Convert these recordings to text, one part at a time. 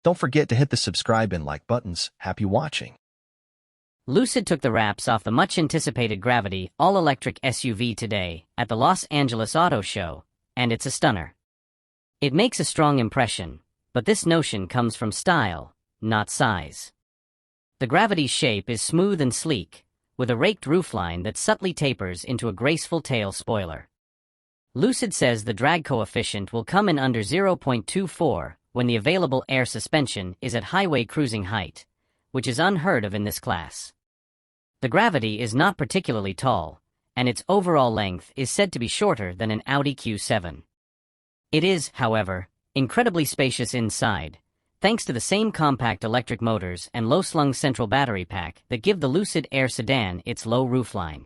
Don't forget to hit the subscribe and like buttons. Happy watching. Lucid took the wraps off the much-anticipated Gravity all-electric SUV today at the Los Angeles Auto Show, and it's a stunner. It makes a strong impression, but this notion comes from style, not size. The Gravity's shape is smooth and sleek, with a raked roofline that subtly tapers into a graceful tail spoiler. Lucid says the drag coefficient will come in under 0.24 when the available air suspension is at highway cruising height, which is unheard of in this class. The Gravity is not particularly tall, and its overall length is said to be shorter than an Audi Q7. It is, however, incredibly spacious inside, thanks to the same compact electric motors and low-slung central battery pack that give the Lucid Air sedan its low roofline.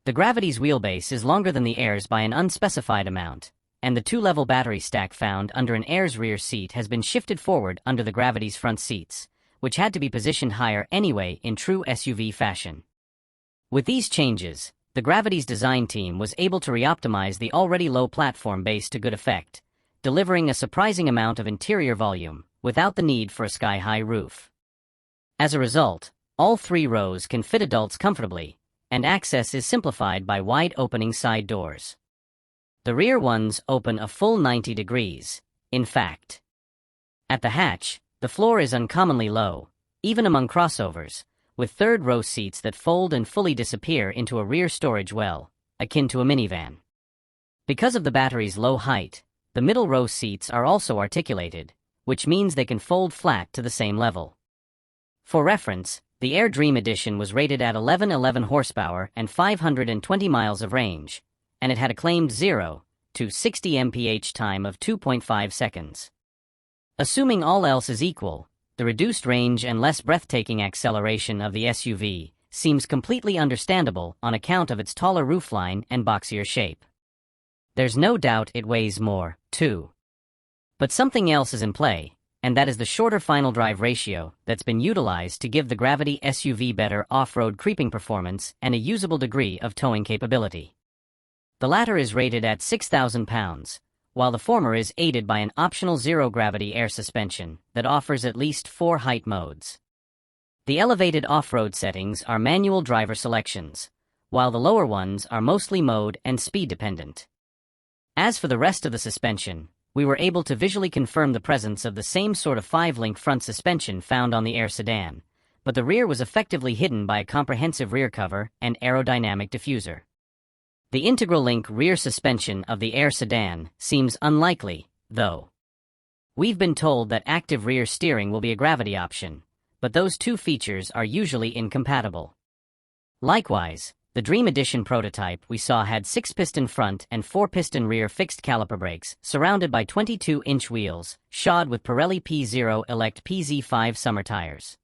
The Gravity's wheelbase is longer than the Air's by an unspecified amount, and the two-level battery stack found under an Air's rear seat has been shifted forward under the Gravity's front seats, which had to be positioned higher anyway in true SUV fashion. With these changes, the Gravity's design team was able to reoptimize the already low platform base to good effect, delivering a surprising amount of interior volume without the need for a sky-high roof. As a result, all three rows can fit adults comfortably, and access is simplified by wide-opening side doors. The rear ones open a full 90 degrees, in fact. At the hatch, the floor is uncommonly low, even among crossovers, with third-row seats that fold and fully disappear into a rear storage well, akin to a minivan. Because of the battery's low height, the middle-row seats are also articulated, which means they can fold flat to the same level. For reference, the Air Dream Edition was rated at 1111 horsepower and 520 miles of range, and it had a claimed 0 to 60 mph time of 2.5 seconds. Assuming all else is equal, the reduced range and less breathtaking acceleration of the SUV seems completely understandable on account of its taller roofline and boxier shape. There's no doubt it weighs more, too. But something else is in play, and that is the shorter final drive ratio that's been utilized to give the Gravity SUV better off-road creeping performance and a usable degree of towing capability. The latter is rated at 6,000 pounds, while the former is aided by an optional zero-gravity air suspension that offers at least 4 height modes. The elevated off-road settings are manual driver selections, while the lower ones are mostly mode and speed dependent. As for the rest of the suspension, we were able to visually confirm the presence of the same sort of 5-link front suspension found on the Air sedan, but the rear was effectively hidden by a comprehensive rear cover and aerodynamic diffuser. The integral link rear suspension of the Air sedan seems unlikely, though. We've been told that active rear steering will be a Gravity option, but those two features are usually incompatible. Likewise, the Dream Edition prototype we saw had 6-piston front and 4-piston rear fixed caliper brakes, surrounded by 22-inch wheels, shod with Pirelli P0 Elect PZ5 summer tires.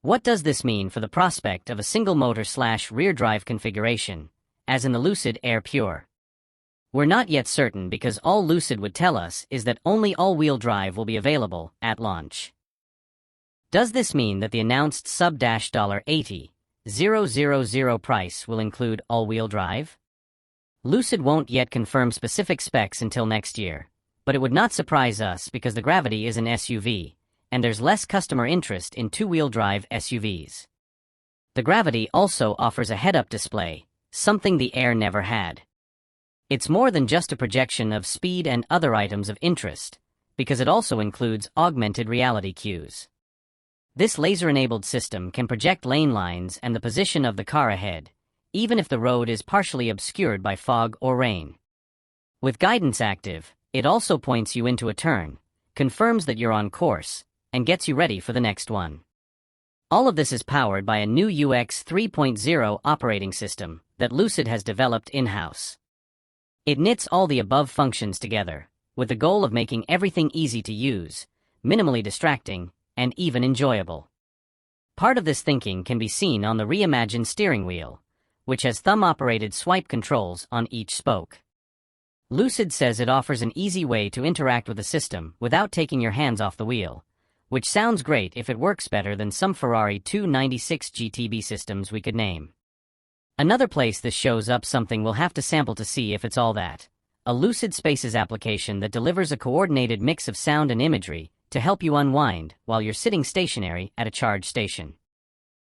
What does this mean for the prospect of a single-motor/rear drive configuration, as in the Lucid Air Pure? We're not yet certain because all Lucid would tell us is that only all-wheel drive will be available at launch. Does this mean that the announced sub-$80,000 price will include all-wheel drive? Lucid won't yet confirm specific specs until next year, but it would not surprise us because the Gravity is an SUV, and there's less customer interest in two-wheel drive SUVs. The Gravity also offers a head-up display, something the Air never had. It's more than just a projection of speed and other items of interest, because it also includes augmented reality cues. This laser-enabled system can project lane lines and the position of the car ahead, even if the road is partially obscured by fog or rain. With guidance active, it also points you into a turn, confirms that you're on course, and gets you ready for the next one. All of this is powered by a new UX 3.0 operating system that Lucid has developed in-house. It knits all the above functions together, with the goal of making everything easy to use, minimally distracting, and even enjoyable. Part of this thinking can be seen on the reimagined steering wheel, which has thumb-operated swipe controls on each spoke. Lucid says it offers an easy way to interact with the system without taking your hands off the wheel, which sounds great if it works better than some Ferrari 296 GTB systems we could name. Another place this shows up something we'll have to sample to see if it's all that. A Lucid Spaces application that delivers a coordinated mix of sound and imagery to help you unwind while you're sitting stationary at a charge station.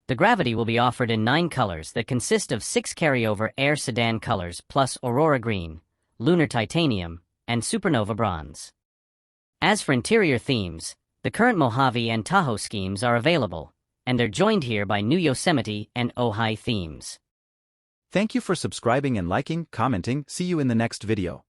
The Gravity will be offered in 9 colors that consist of 6 carryover Air sedan colors plus Aurora Green, Lunar Titanium, and Supernova Bronze. As for interior themes, the current Mojave and Tahoe schemes are available, and they're joined here by new Yosemite and Ojai themes. Thank you for subscribing and liking, commenting. See you in the next video.